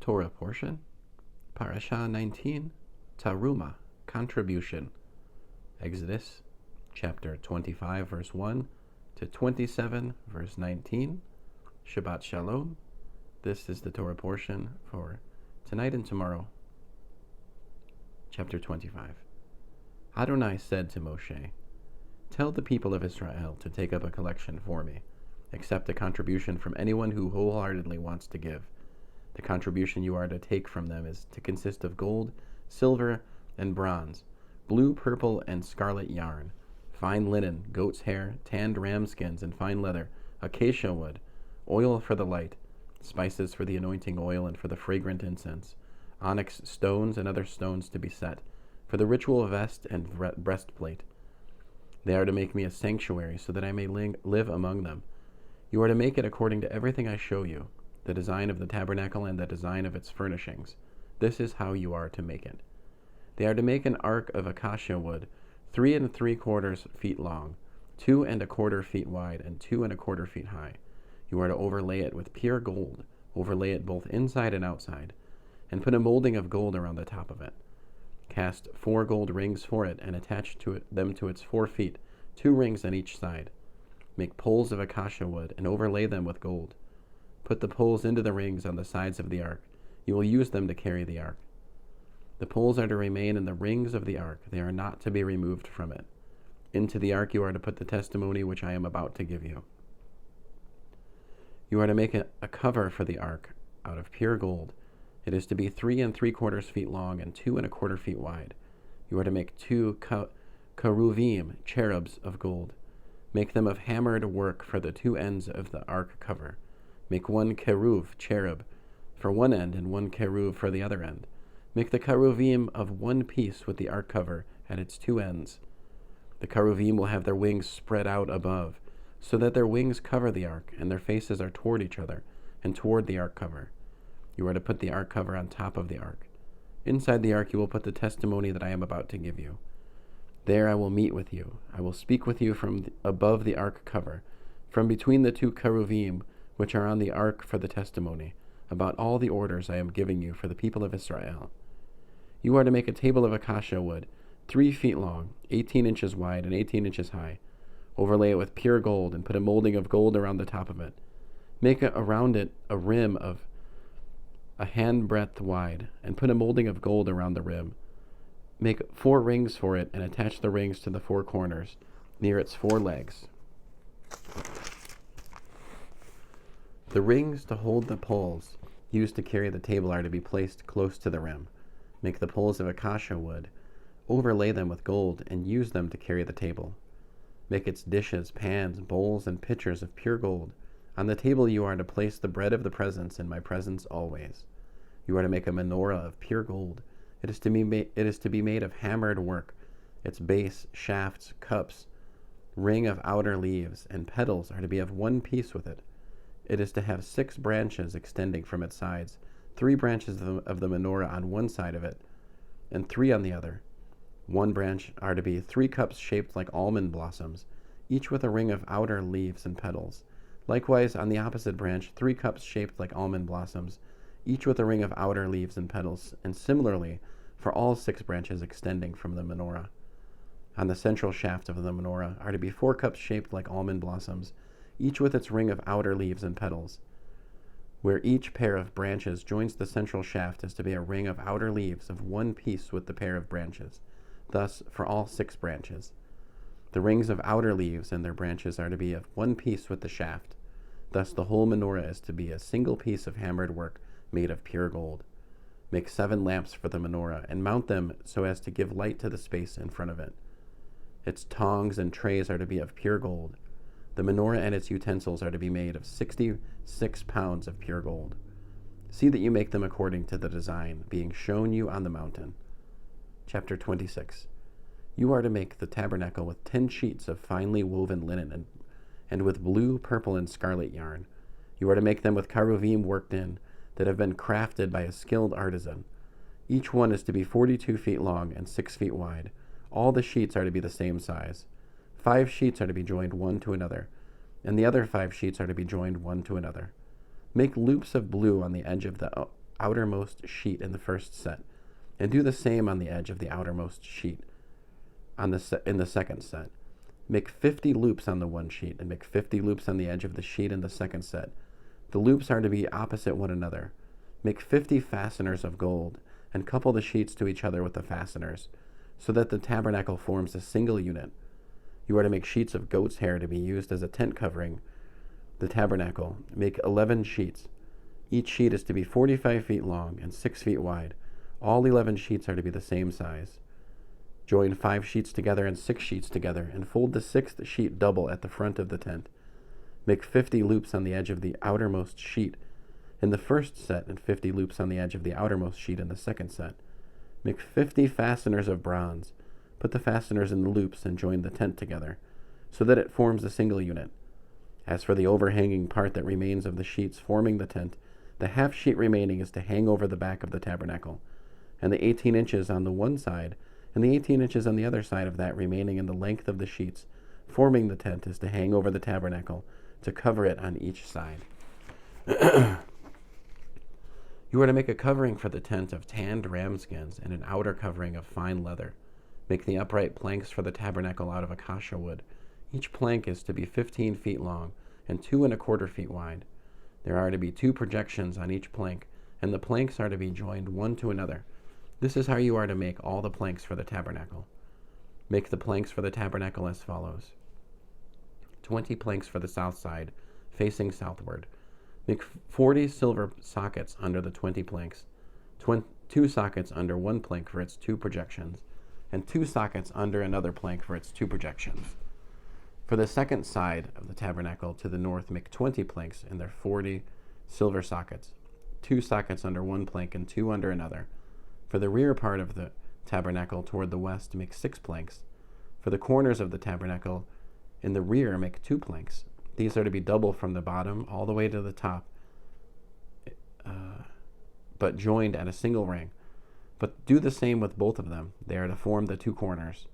Torah portion, Parashah 19, Taruma, contribution. Exodus chapter 25, verse 1 to 27, verse 19. Shabbat Shalom. This is the Torah portion for tonight and tomorrow. Chapter 25. Adonai said to Moshe, "Tell the people of Israel to take up a collection for me. Accept a contribution from anyone who wholeheartedly wants to give. The contribution you are to take from them is to consist of gold, silver, and bronze, blue, purple, and scarlet yarn, fine linen, goat's hair, tanned ram skins, and fine leather, acacia wood, oil for the light, spices for the anointing oil and for the fragrant incense, onyx stones and other stones to be set, for the ritual vest and breastplate. They are to make me a sanctuary so that I may live among them. You are to make it according to everything I show you, the design of the tabernacle and the design of its furnishings. This is how you are to make it. They are to make an ark of acacia wood, 3 3/4 feet long, 2 1/4 feet wide, and 2 1/4 feet high. You are to overlay it with pure gold, overlay it both inside and outside, and put a molding of gold around the top of it. Cast 4 gold rings for it and attach them to its 4 feet, 2 rings on each side. Make poles of acacia wood and overlay them with gold. Put the poles into the rings on the sides of the ark. You will use them to carry the ark. The poles are to remain in the rings of the ark. They are not to be removed from it. Into the ark you are to put the testimony which I am about to give you. You are to make a cover for the ark out of pure gold. It is to be 3 3/4 feet long and 2 1/4 feet wide. You are to make 2 cheruvim, cherubs of gold. Make them of hammered work for the 2 ends of the ark cover. Make 1 cherub, cherub, for one end and 1 cherub for the other end. Make the cheruvim of one piece with the ark cover at its 2 ends. The cheruvim will have their wings spread out above, so that their wings cover the ark, and their faces are toward each other and toward the ark cover. You are to put the ark cover on top of the ark. Inside the ark you will put the testimony that I am about to give you. There I will meet with you. I will speak with you from above the ark cover, from between the 2 cheruvim which are on the ark for the testimony, about all the orders I am giving you for the people of Israel. You are to make a table of acacia wood, 3 feet long, 18 inches wide, and 18 inches high. Overlay it with pure gold, and put a molding of gold around the top of it. Make around it a rim of a handbreadth wide, and put a molding of gold around the rim. Make 4 rings for it, and attach the rings to the 4 corners, near its 4 legs. The rings to hold the poles used to carry the table are to be placed close to the rim. Make the poles of acacia wood, overlay them with gold, and use them to carry the table. Make its dishes, pans, bowls, and pitchers of pure gold. On the table you are to place the bread of the presence in my presence always. You are to make a menorah of pure gold. It is to be made of hammered work. Its base, shafts, cups, ring of outer leaves, and petals are to be of one piece with it. It is to have 6 branches extending from its sides, 3 branches of the menorah on one side of it, and 3 on the other. One branch are to be 3 cups shaped like almond blossoms, each with a ring of outer leaves and petals. Likewise, on the opposite branch, 3 cups shaped like almond blossoms, each with a ring of outer leaves and petals, and similarly for all 6 branches extending from the menorah. On the central shaft of the menorah are to be 4 cups shaped like almond blossoms, each with its ring of outer leaves and petals. Where each pair of branches joins the central shaft is to be a ring of outer leaves of one piece with the pair of branches, thus for all 6 branches. The rings of outer leaves and their branches are to be of one piece with the shaft. Thus the whole menorah is to be a single piece of hammered work made of pure gold. Make 7 lamps for the menorah, and mount them so as to give light to the space in front of it. Its tongs and trays are to be of pure gold. The menorah and its utensils are to be made of 66 pounds of pure gold. See that you make them according to the design being shown you on the mountain. Chapter 26. You are to make the tabernacle with 10 sheets of finely woven linen and with blue, purple, and scarlet yarn. You are to make them with cheruvim worked in, that have been crafted by a skilled artisan. Each one is to be 42 feet long and 6 feet wide. All the sheets are to be the same size. 5 sheets are to be joined one to another, and the other 5 sheets are to be joined one to another. Make loops of blue on the edge of the outermost sheet in the first set, and do the same on the edge of the outermost sheet in the second set. Make 50 loops on the one sheet, and make 50 loops on the edge of the sheet in the second set. The loops are to be opposite one another. Make 50 fasteners of gold, and couple the sheets to each other with the fasteners, so that the tabernacle forms a single unit. You are to make sheets of goat's hair to be used as a tent covering the tabernacle. Make 11 sheets. Each sheet is to be 45 feet long and 6 feet wide. All 11 sheets are to be the same size. Join 5 sheets together and 6 sheets together, and fold the 6th sheet double at the front of the tent. Make 50 loops on the edge of the outermost sheet in the first set, and 50 loops on the edge of the outermost sheet in the second set. Make 50 fasteners of bronze. Put the fasteners in the loops and join the tent together, so that it forms a single unit. As for the overhanging part that remains of the sheets forming the tent, the half sheet remaining is to hang over the back of the tabernacle, and the 18 inches on the one side and the 18 inches on the other side of that remaining in the length of the sheets forming the tent is to hang over the tabernacle to cover it on each side. You are to make a covering for the tent of tanned ram skins and an outer covering of fine leather. Make the upright planks for the tabernacle out of acacia wood. Each plank is to be 15 feet long and 2¼ feet wide. There are to be 2 projections on each plank, and the planks are to be joined one to another. This is how you are to make all the planks for the tabernacle. Make the planks for the tabernacle as follows: 20 planks for the south side, facing southward. Make 40 silver sockets under the 20 planks, 2 sockets under one plank for its 2 projections, and 2 sockets under another plank for its 2 projections. For the second side of the tabernacle to the north, make 20 planks and their 40 silver sockets, 2 sockets under one plank and 2 under another. For the rear part of the tabernacle toward the west, make 6 planks. For the corners of the tabernacle in the rear, make 2 planks. These are to be double from the bottom all the way to the top, but joined at a single ring. But do the same with both of them. They are to form the 2 corners.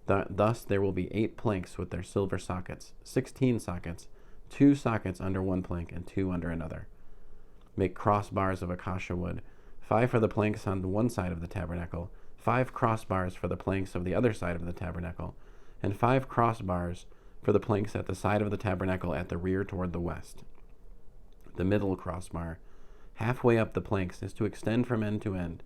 Thus there will be 8 planks with their silver sockets, 16 sockets, 2 sockets under one plank and 2 under another. Make crossbars of acacia wood, 5 for the planks on the one side of the tabernacle, 5 crossbars for the planks of the other side of the tabernacle, and 5 crossbars for the planks at the side of the tabernacle at the rear toward the west. The middle crossbar, halfway up the planks, is to extend from end to end.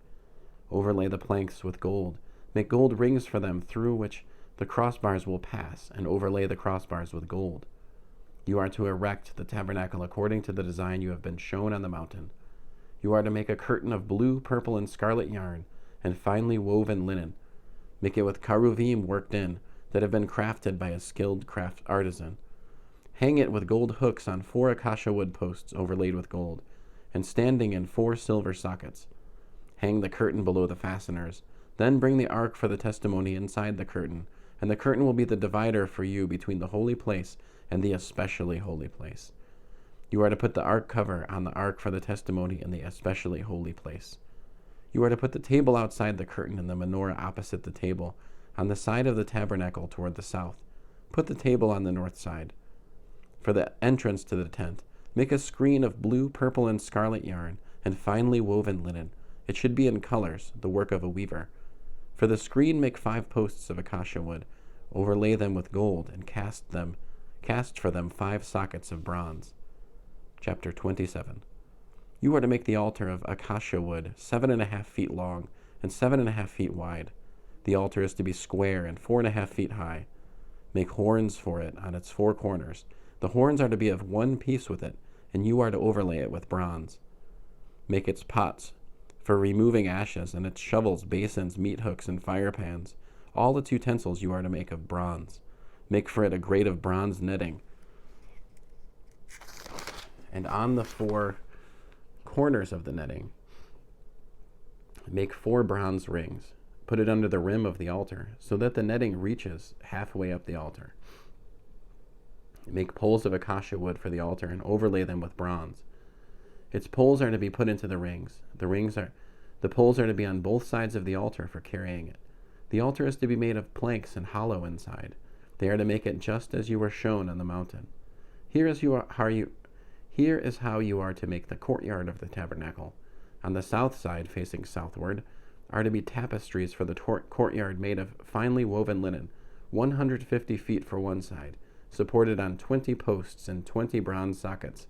Overlay the planks with gold. Make gold rings for them through which the crossbars will pass, and overlay the crossbars with gold. You are to erect the tabernacle according to the design you have been shown on the mountain. You are to make a curtain of blue, purple, and scarlet yarn, and finely woven linen. Make it with cherubim worked in, that have been crafted by a skilled craft artisan. Hang it with gold hooks on 4 acacia wood posts overlaid with gold, and standing in 4 silver sockets. Hang the curtain below the fasteners. Then bring the ark for the testimony inside the curtain, and the curtain will be the divider for you between the holy place and the especially holy place. You are to put the ark cover on the ark for the testimony in the especially holy place. You are to put the table outside the curtain and the menorah opposite the table, on the side of the tabernacle toward the south. Put the table on the north side. For the entrance to the tent, make a screen of blue, purple, and scarlet yarn, and finely woven linen. It should be in colors, the work of a weaver. For the screen, make 5 posts of acacia wood, overlay them with gold, and cast for them 5 sockets of bronze. Chapter 27. You are to make the altar of acacia wood, 7½ feet long and 7½ feet wide. The altar is to be square and 4½ feet high. Make horns for it on its 4 corners. The horns are to be of one piece with it, and you are to overlay it with bronze. Make its pots for removing ashes, and its shovels, basins, meat hooks, and fire pans. All its utensils you are to make of bronze. Make for it a grate of bronze netting. And on the 4 corners of the netting, make 4 bronze rings. Put it under the rim of the altar, so that the netting reaches halfway up the altar. Make poles of acacia wood for the altar and overlay them with bronze. Its poles are to be put into the rings. The poles are to be on both sides of the altar for carrying it. The altar is to be made of planks and hollow inside. They are to make it just as you were shown on the mountain. Here is how you are to make the courtyard of the tabernacle. On the south side, facing southward, are to be tapestries for the courtyard made of finely woven linen, 150 feet for one side, supported on 20 posts and 20 bronze sockets.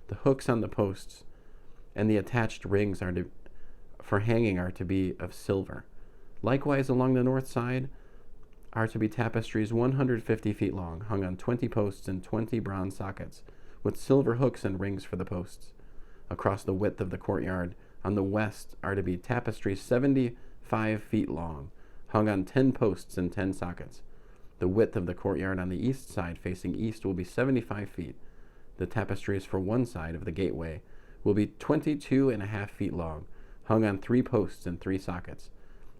The hooks on the posts and the attached rings for hanging are to be of silver. Likewise, along the north side are to be tapestries 150 feet long, hung on 20 posts and 20 bronze sockets, with silver hooks and rings for the posts. Across the width of the courtyard, on the west, are to be tapestries 75 feet long, hung on 10 posts and 10 sockets. The width of the courtyard on the east side, facing east, will be 75 feet. The tapestries for one side of the gateway will be 22.5 feet long, hung on 3 posts and 3 sockets.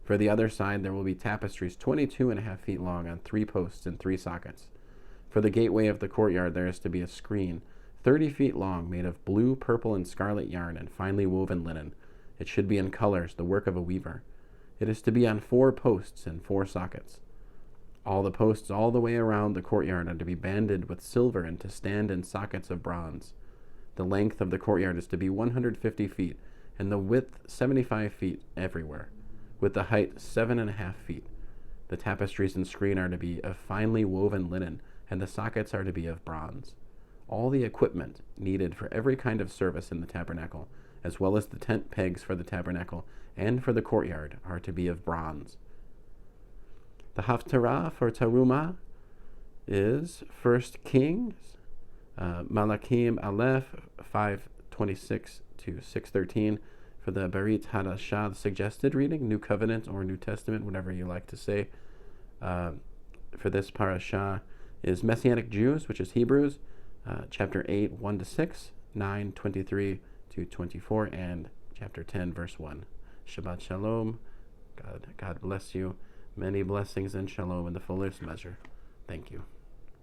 For the other side, there will be tapestries 22.5 feet long on 3 posts and 3 sockets. For the gateway of the courtyard, there is to be a screen 30 feet long, made of blue, purple, and scarlet yarn and finely woven linen. It should be in colors, the work of a weaver. It is to be on 4 posts and 4 sockets. All the posts all the way around the courtyard are to be banded with silver and to stand in sockets of bronze. The length of the courtyard is to be 150 feet, and the width 75 feet everywhere, with the height 7.5 feet. The tapestries and screen are to be of finely woven linen, and the sockets are to be of bronze. All the equipment needed for every kind of service in the tabernacle, as well as the tent pegs for the tabernacle and for the courtyard, are to be of bronze. The Haftarah for Terumah is 1 Kings, Malachim Aleph 5:26 to 6:13. For the Berit Hadashah, suggested reading, New Covenant or New Testament, whatever you like to say, for this Parashah is Messianic Jews, which is Hebrews, chapter 8, 1 to 6, 9, 23 to 24, and chapter 10, verse 1. Shabbat Shalom. God bless you. Many blessings and shalom in the fullest measure. Thank you.